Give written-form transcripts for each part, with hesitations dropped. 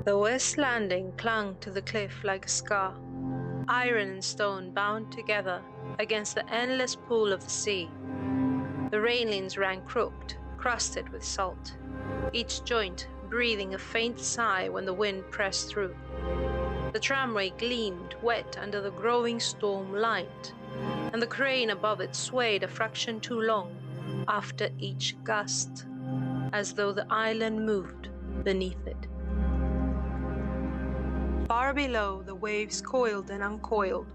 The west landing clung to the cliff like a scar, iron and stone bound together against the endless pool of the sea. The railings ran crooked, crusted with salt, each joint breathing a faint sigh when the wind pressed through. The tramway gleamed wet under the growing storm light, and the crane above it swayed a fraction too long after each gust, as though the island moved beneath it. Far below, the waves coiled and uncoiled,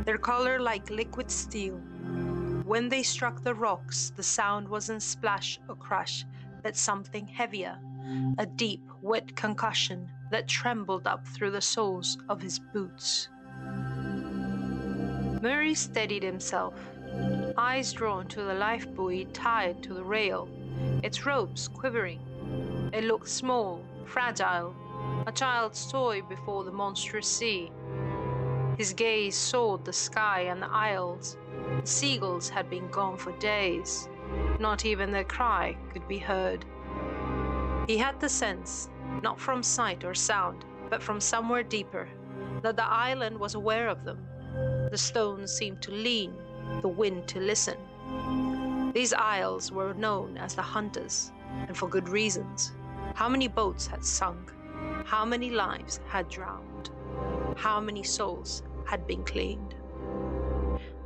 their color like liquid steel. When they struck the rocks, the sound wasn't splash or crash, but something heavier, a deep, wet concussion that trembled up through the soles of his boots. Murray steadied himself, eyes drawn to the life buoy tied to the rail, its ropes quivering. It looked small, fragile, a child's toy before the monstrous sea. His gaze sought the sky and the isles. The seagulls had been gone for days. Not even their cry could be heard. He had the sense, not from sight or sound, but from somewhere deeper, that the island was aware of them. The stones seemed to lean, the wind to listen. These isles were known as the Hunters, and for good reasons. How many boats had sunk? How many lives had drowned? How many souls had been claimed?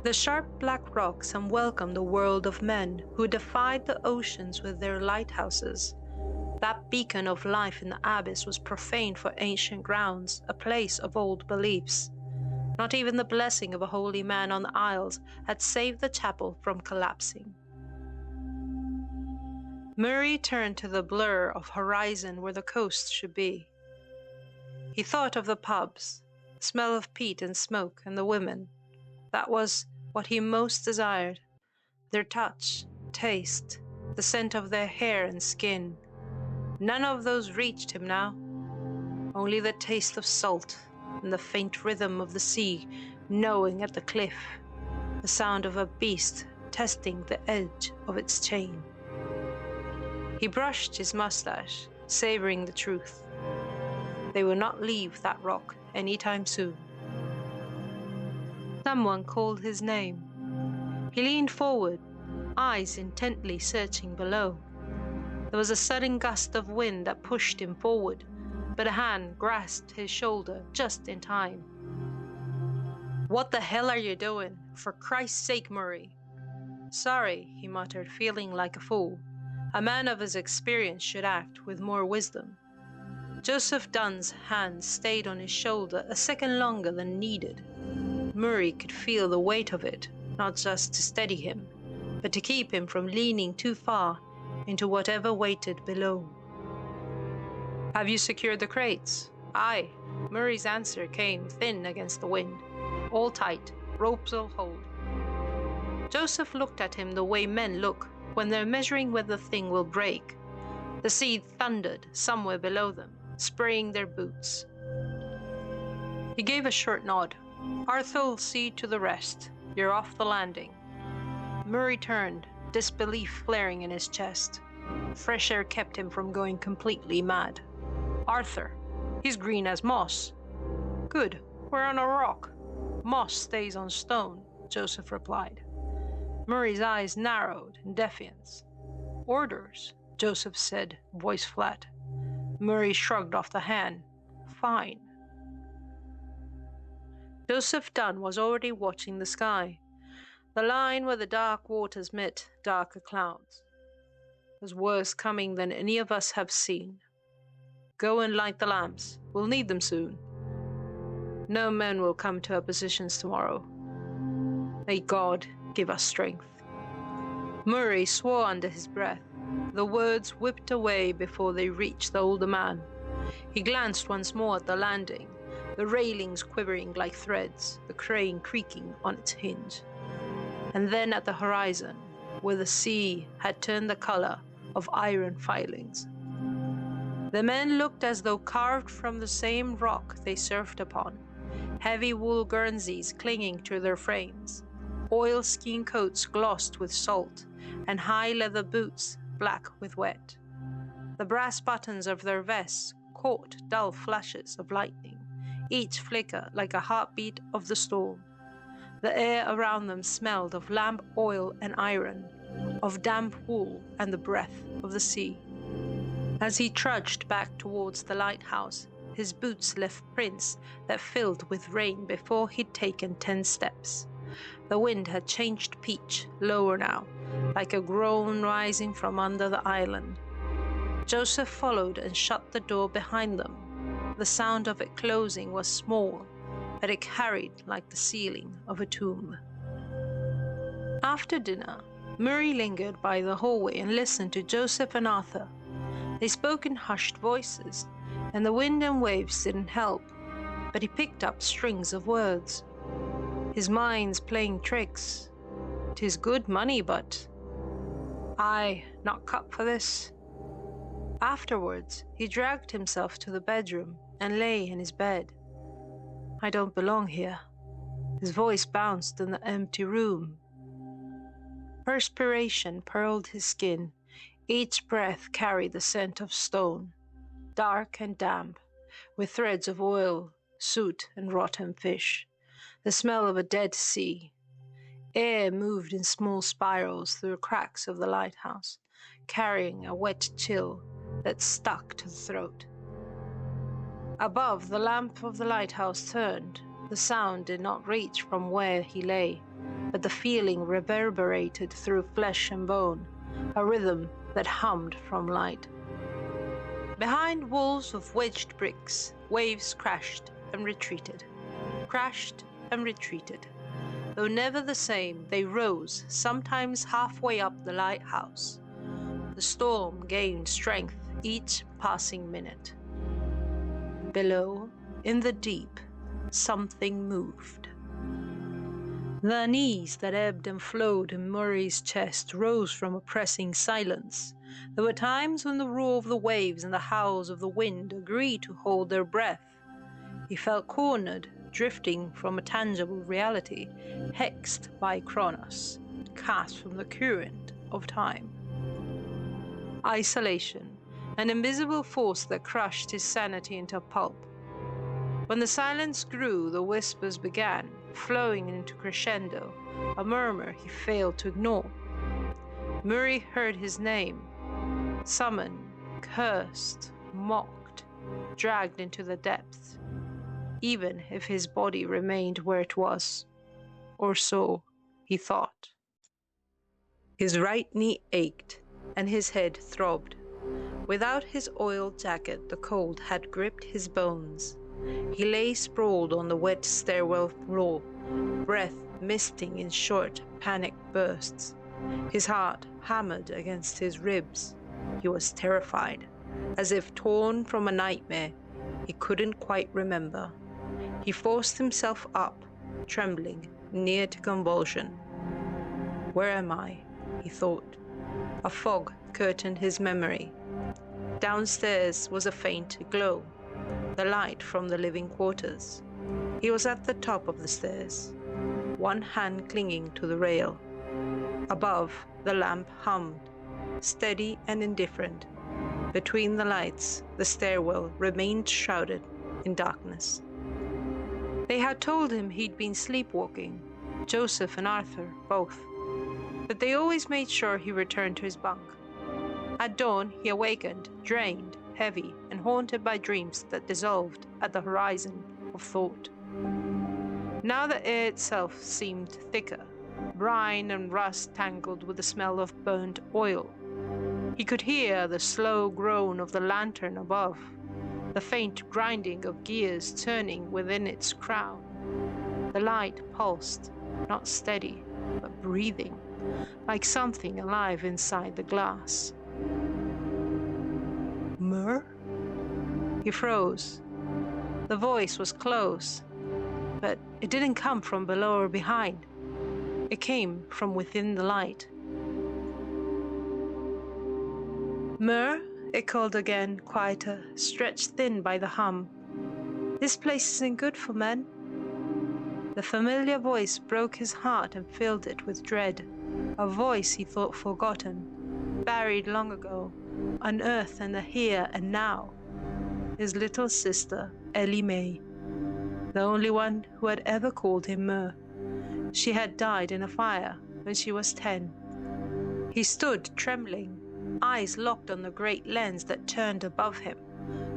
The sharp black rocks unwelcomed the world of men who defied the oceans with their lighthouses. That beacon of life in the abyss was profaned for ancient grounds, a place of old beliefs. Not even the blessing of a holy man on the Isles had saved the chapel from collapsing. Murray turned to the blur of horizon where the coast should be. He thought of the pubs, the smell of peat and smoke, and the women. That was what he most desired. Their touch, taste, the scent of their hair and skin. None of those reached him now. Only the taste of salt and the faint rhythm of the sea gnawing at the cliff. The sound of a beast testing the edge of its chain. He brushed his mustache, savoring the truth. They will not leave that rock anytime soon. Someone called his name. He leaned forward, eyes intently searching below. There was a sudden gust of wind that pushed him forward, but a hand grasped his shoulder just in time. "What the hell are you doing? For Christ's sake, Murray!" "Sorry," he muttered, feeling like a fool. A man of his experience should act with more wisdom. Joseph Dunn's hand stayed on his shoulder a second longer than needed. Murray could feel the weight of it, not just to steady him, but to keep him from leaning too far into whatever waited below. "Have you secured the crates?" "Aye." Murray's answer came thin against the wind. "All tight. Ropes will hold." Joseph looked at him the way men look when they're measuring whether the thing will break. The sea thundered somewhere below them, spraying their boots. He gave a short nod. "Arthur'll see to the rest. You're off the landing." Murray turned, disbelief flaring in his chest. Fresh air kept him from going completely mad. "Arthur? He's green as moss." "Good. We're on a rock. Moss stays on stone," Joseph replied. Murray's eyes narrowed in defiance. "Orders," Joseph said, voice flat. Murray shrugged off the hand. "Fine." Joseph Dunn was already watching the sky, the line where the dark waters met darker clouds. There's worse coming than any of us have seen. "Go and light the lamps. We'll need them soon. No men will come to our positions tomorrow. May God give us strength." Murray swore under his breath. The words whipped away before they reached the older man. He glanced once more at the landing, the railings quivering like threads, the crane creaking on its hinge. And then at the horizon, where the sea had turned the color of iron filings. The men looked as though carved from the same rock they surfed upon, heavy wool guernseys clinging to their frames, oilskin coats glossed with salt, and high leather boots black with wet. The brass buttons of their vests caught dull flashes of lightning, each flicker like a heartbeat of the storm. The air around them smelled of lamp oil and iron, of damp wool and the breath of the sea. As he trudged back towards the lighthouse, his boots left prints that filled with rain before he'd taken 10 steps. The wind had changed pitch, lower now, like a groan rising from under the island. Joseph followed and shut the door behind them. The sound of it closing was small, but it carried like the ceiling of a tomb. After dinner, Murray lingered by the hallway and listened to Joseph and Arthur. They spoke in hushed voices, and the wind and waves didn't help, but he picked up strings of words. His mind's playing tricks. 'Tis good money, but I not cut for this. Afterwards, he dragged himself to the bedroom and lay in his bed. I don't belong here. His voice bounced in the empty room. Perspiration pearled his skin. Each breath carried the scent of stone, dark and damp, with threads of oil, soot, and rotten fish. The smell of a dead sea. Air moved in small spirals through the cracks of the lighthouse, carrying a wet chill that stuck to the throat. Above, the lamp of the lighthouse turned. The sound did not reach from where he lay, but the feeling reverberated through flesh and bone, a rhythm that hummed from light. Behind walls of wedged bricks, waves crashed and retreated. Crashed and retreated. Though never the same, they rose, sometimes halfway up the lighthouse. The storm gained strength each passing minute. Below, in the deep, something moved. The unease that ebbed and flowed in Murray's chest rose from a pressing silence. There were times when the roar of the waves and the howls of the wind agreed to hold their breath. He felt cornered, drifting from a tangible reality, hexed by Kronos, cast from the current of time. Isolation, an invisible force that crushed his sanity into pulp. When the silence grew, the whispers began, flowing into crescendo, a murmur he failed to ignore. Murray heard his name, summoned, cursed, mocked, dragged into the depths, even if his body remained where it was, or so he thought. His right knee ached, and his head throbbed. Without his oiled jacket, the cold had gripped his bones. He lay sprawled on the wet stairwell floor, breath misting in short, panicked bursts. His heart hammered against his ribs. He was terrified, as if torn from a nightmare he couldn't quite remember. He forced himself up, trembling, near to convulsion. Where am I? He thought. A fog curtained his memory. Downstairs was a faint glow, the light from the living quarters. He was at the top of the stairs, one hand clinging to the rail. Above, the lamp hummed, steady and indifferent. Between the lights, the stairwell remained shrouded in darkness. They had told him he'd been sleepwalking, Joseph and Arthur, both, but they always made sure he returned to his bunk. At dawn, he awakened, drained, heavy, and haunted by dreams that dissolved at the horizon of thought. Now the air itself seemed thicker, brine and rust tangled with the smell of burnt oil. He could hear the slow groan of the lantern above, the faint grinding of gears turning within its crown. The light pulsed, not steady, but breathing, like something alive inside the glass. Mur? He froze. The voice was close, but it didn't come from below or behind. It came from within the light. Mur? It called again, quieter, stretched thin by the hum. This place isn't good for men. The familiar voice broke his heart and filled it with dread. A voice he thought forgotten, buried long ago, unearthed in the here and now. his little sister, Ellie Mae, the only one who had ever called him Mer. She had died in a fire when she was 10. He stood trembling, eyes locked on the great lens that turned above him.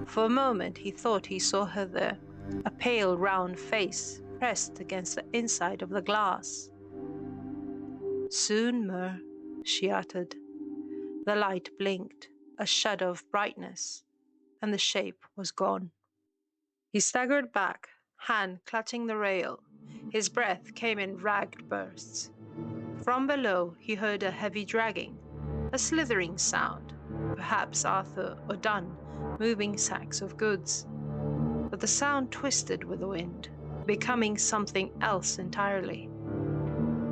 For a moment he thought he saw her there, a pale round face pressed against the inside of the glass. "Soon, Mer," she uttered. The light blinked, a shudder of brightness, and the shape was gone. He staggered back, hand clutching the rail. His breath came in ragged bursts. From below he heard a heavy dragging, a slithering sound, perhaps Arthur or Dunn moving sacks of goods. But the sound twisted with the wind, becoming something else entirely.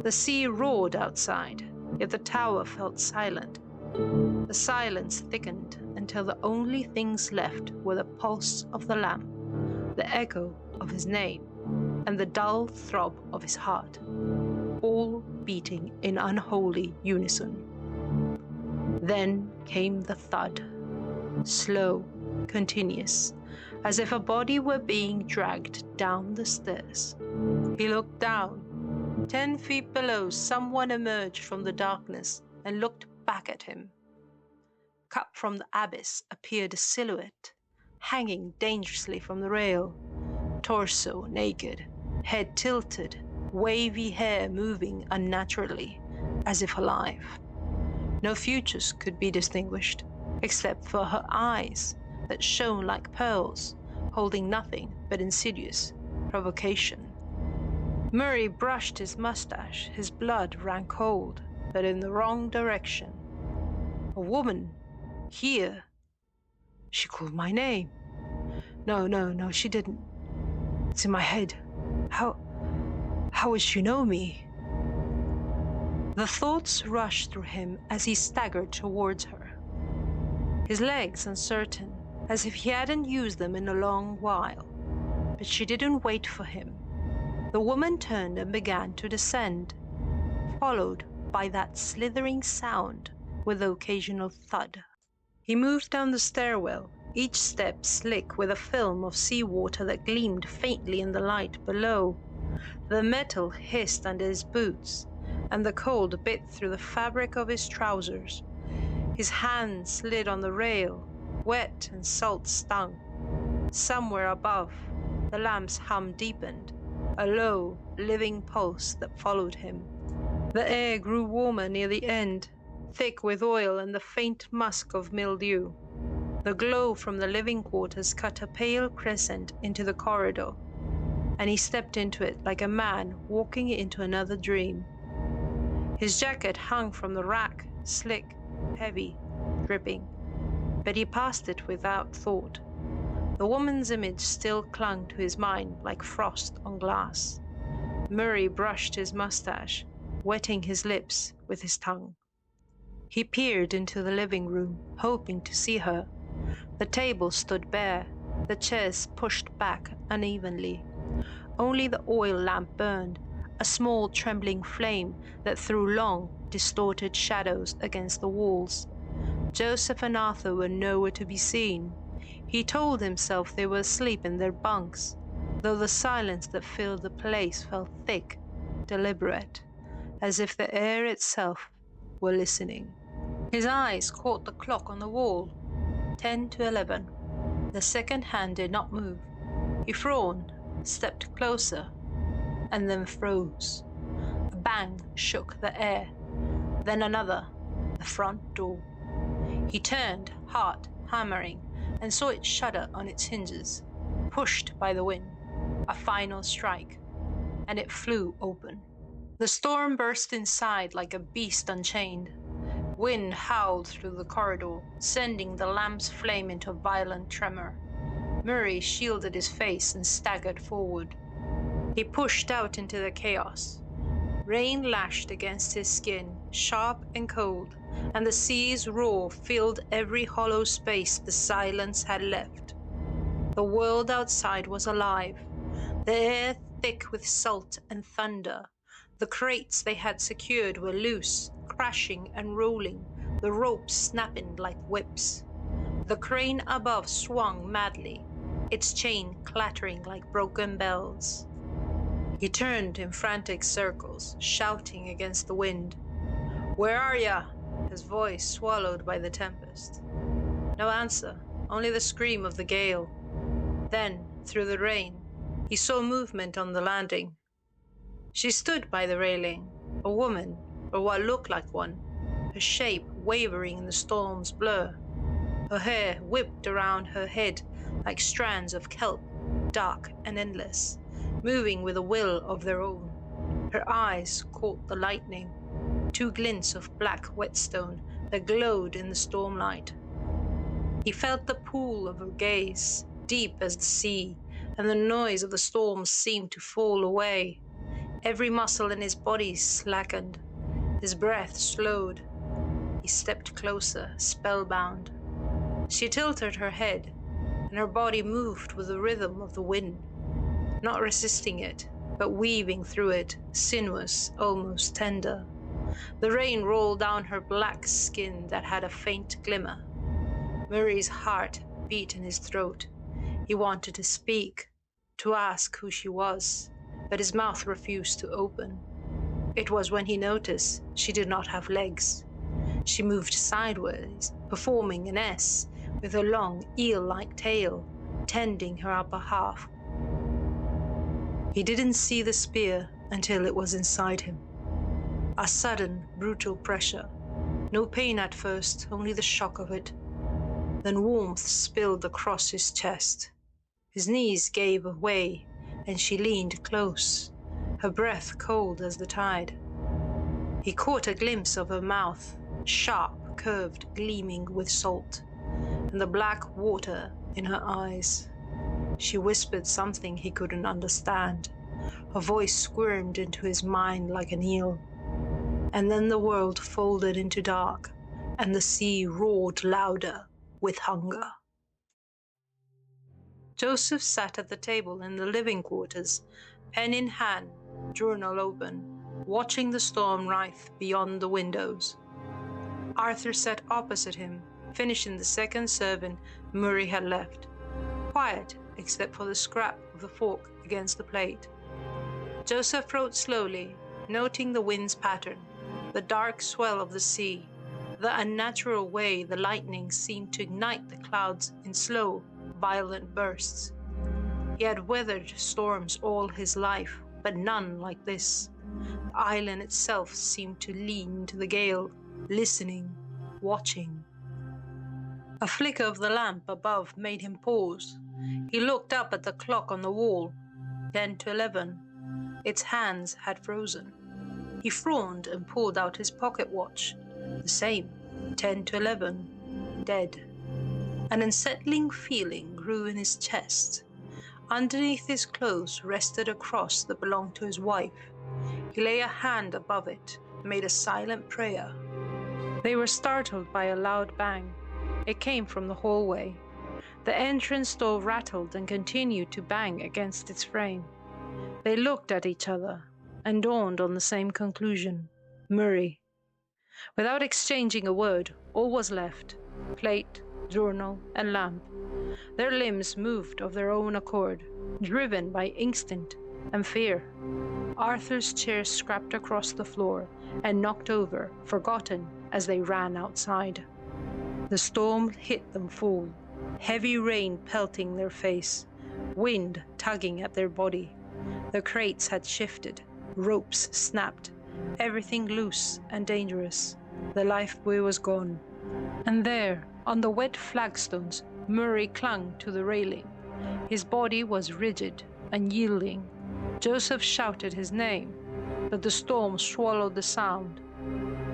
The sea roared outside, yet the tower felt silent. The silence thickened until the only things left were the pulse of the lamp, the echo of his name, and the dull throb of his heart, all beating in unholy unison. Then came the thud, slow, continuous, as if a body were being dragged down the stairs. He looked down. 10 feet below, someone emerged from the darkness and looked back at him. Cut from the abyss appeared a silhouette, hanging dangerously from the rail, torso naked, head tilted, wavy hair moving unnaturally, as if alive. No features could be distinguished, except for her eyes that shone like pearls, holding nothing but insidious provocation. Murray brushed his mustache. His blood ran cold, but in the wrong direction. A woman. Here. She called my name. No, she didn't. It's in my head. How would she know me? The thoughts rushed through him as he staggered towards her. His legs uncertain, as if he hadn't used them in a long while. But she didn't wait for him. The woman turned and began to descend, followed by that slithering sound with the occasional thud. He moved down the stairwell, each step slick with a film of seawater that gleamed faintly in the light below. The metal hissed under his boots, and the cold bit through the fabric of his trousers. His hand slid on the rail, wet and salt stung. Somewhere above, the lamp's hum deepened, a low, living pulse that followed him. The air grew warmer near the end, thick with oil and the faint musk of mildew. The glow from the living quarters cut a pale crescent into the corridor, and he stepped into it like a man walking into another dream. His jacket hung from the rack, slick, heavy, dripping, but he passed it without thought. The woman's image still clung to his mind like frost on glass. Murray brushed his mustache, wetting his lips with his tongue. He peered into the living room, hoping to see her. The table stood bare, the chairs pushed back unevenly. Only the oil lamp burned, a small trembling flame that threw long, distorted shadows against the walls. Joseph and Arthur were nowhere to be seen. He told himself they were asleep in their bunks, though the silence that filled the place felt thick, deliberate, as if the air itself were listening. His eyes caught the clock on the wall, 10 to 11. The second hand did not move. He frowned, stepped closer, and then froze. A bang shook the air, then another, the front door. He turned, heart hammering, and saw it shudder on its hinges, pushed by the wind. A final strike, and it flew open. The storm burst inside like a beast unchained. Wind howled through the corridor, sending the lamp's flame into a violent tremor. Murray shielded his face and staggered forward. He pushed out into the chaos. Rain lashed against his skin, sharp and cold, and the sea's roar filled every hollow space the silence had left. The world outside was alive, the air thick with salt and thunder. The crates they had secured were loose, crashing and rolling, the ropes snapping like whips. The crane above swung madly, its chain clattering like broken bells. He turned in frantic circles, shouting against the wind. "Where are ya?" His voice swallowed by the tempest. No answer, only the scream of the gale. Then, through the rain, he saw movement on the landing. She stood by the railing, a woman, or what looked like one, her shape wavering in the storm's blur. Her hair whipped around her head like strands of kelp, dark and endless, moving with a will of their own. Her eyes caught the lightning, two glints of black whetstone that glowed in the stormlight. He felt the pool of her gaze, deep as the sea, and the noise of the storm seemed to fall away. Every muscle in his body slackened. His breath slowed. He stepped closer, spellbound. She tilted her head, and her body moved with the rhythm of the wind, not resisting it, but weaving through it, sinuous, almost tender. The rain rolled down her black skin that had a faint glimmer. Murray's heart beat in his throat. He wanted to speak, to ask who she was, but his mouth refused to open. It was when he noticed she did not have legs. She moved sideways, performing an S, with her long, eel-like tail, tending her upper half. He didn't see the spear until it was inside him. A sudden, brutal pressure. No pain at first, only the shock of it. Then warmth spilled across his chest. His knees gave way, and she leaned close, her breath cold as the tide. He caught a glimpse of her mouth, sharp, curved, gleaming with salt, and the black water in her eyes. She whispered something he couldn't understand. Her voice squirmed into his mind like an eel. And then the world folded into dark, and the sea roared louder with hunger. Joseph sat at the table in the living quarters, pen in hand, journal open, watching the storm writhe beyond the windows. Arthur sat opposite him, finishing the second serving Murray had left, quiet except for the scrap of the fork against the plate. Joseph wrote slowly, noting the wind's pattern, the dark swell of the sea, the unnatural way the lightning seemed to ignite the clouds in slow, violent bursts. He had weathered storms all his life, but none like this. The island itself seemed to lean to the gale, listening, watching. A flicker of the lamp above made him pause. He looked up at the clock on the wall, 10 to 11. Its hands had frozen. He frowned and pulled out his pocket watch. The same, 10 to 11, dead. An unsettling feeling grew in his chest. Underneath his clothes rested a cross that belonged to his wife. He lay a hand above it, made a silent prayer. They were startled by a loud bang. It came from the hallway. The entrance door rattled and continued to bang against its frame. They looked at each other and dawned on the same conclusion. Murray. Without exchanging a word, all was left, plate, journal, and lamp. Their limbs moved of their own accord, driven by instinct and fear. Arthur's chair scraped across the floor and knocked over, forgotten, as they ran outside. The storm hit them full, heavy rain pelting their face, wind tugging at their body. The crates had shifted, ropes snapped, everything loose and dangerous. The lifebuoy was gone. And there, on the wet flagstones, Murray clung to the railing. His body was rigid, unyielding. Joseph shouted his name, but the storm swallowed the sound.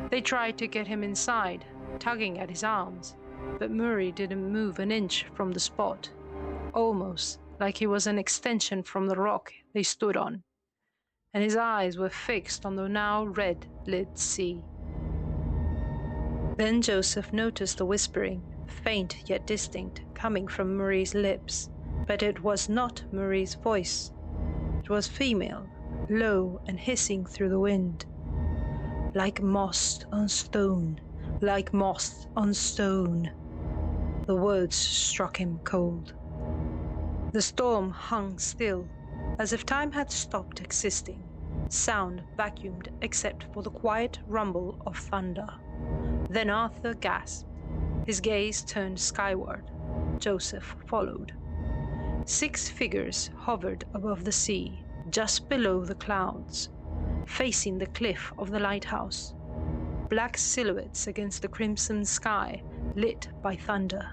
They tried to get him inside, tugging at his arms, but Murray didn't move an inch from the spot, almost like he was an extension from the rock they stood on, and his eyes were fixed on the now red-lit sea. Then Joseph noticed the whispering, faint yet distinct, coming from Murray's lips, but it was not Murray's voice. It was female, low and hissing through the wind. Like moss on stone, like moss on stone. The words struck him cold. The storm hung still, as if time had stopped existing, sound vacuumed except for the quiet rumble of thunder. Then Arthur gasped. His gaze turned skyward. Joseph followed. 6 figures hovered above the sea, just below the clouds, facing the cliff of the lighthouse. Black silhouettes against the crimson sky, lit by thunder.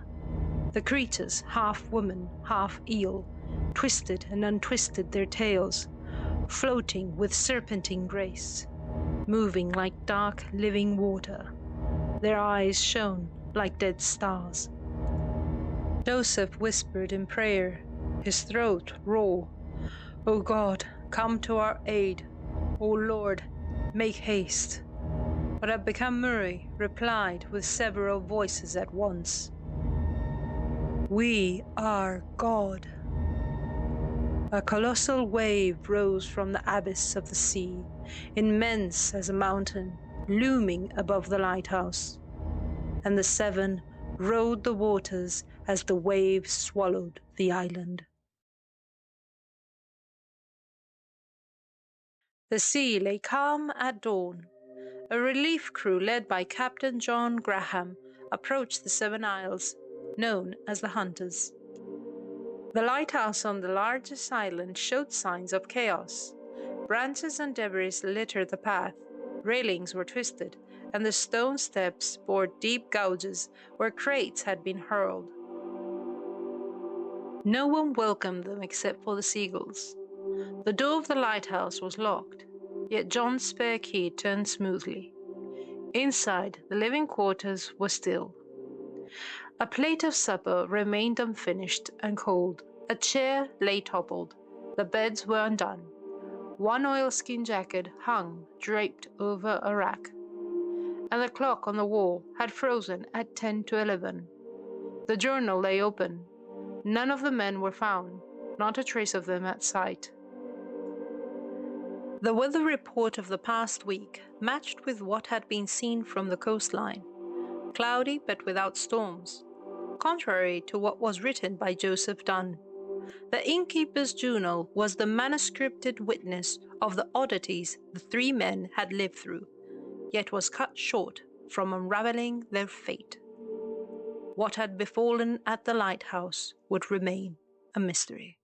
The creatures, half woman, half eel, twisted and untwisted their tails, floating with serpentine grace, moving like dark living water. Their eyes shone like dead stars. Joseph whispered in prayer, his throat raw. "O God, come to our aid. O Lord, make haste." But Abbecam replied with several voices at once. "We are God." A colossal wave rose from the abyss of the sea, immense as a mountain, looming above the lighthouse. And the 7 rode the waters as the wave swallowed the island. The sea lay calm at dawn. A relief crew led by Captain John Graham approached the 7 isles, known as the Hunters. The lighthouse on the largest island showed signs of chaos. Branches and debris littered the path, railings were twisted, and the stone steps bore deep gouges where crates had been hurled. No one welcomed them except for the seagulls. The door of the lighthouse was locked, yet John's spare key turned smoothly. Inside, the living quarters were still. A plate of supper remained unfinished and cold. A chair lay toppled. The beds were undone. One oilskin jacket hung draped over a rack, and the clock on the wall had frozen at 10 to 11. The journal lay open. None of the men were found, not a trace of them at sight. The weather report of the past week matched with what had been seen from the coastline. Cloudy but without storms, contrary to what was written by Joseph Dunn. The innkeeper's journal was the manuscripted witness of the oddities the 3 men had lived through, yet was cut short from unraveling their fate. What had befallen at the lighthouse would remain a mystery.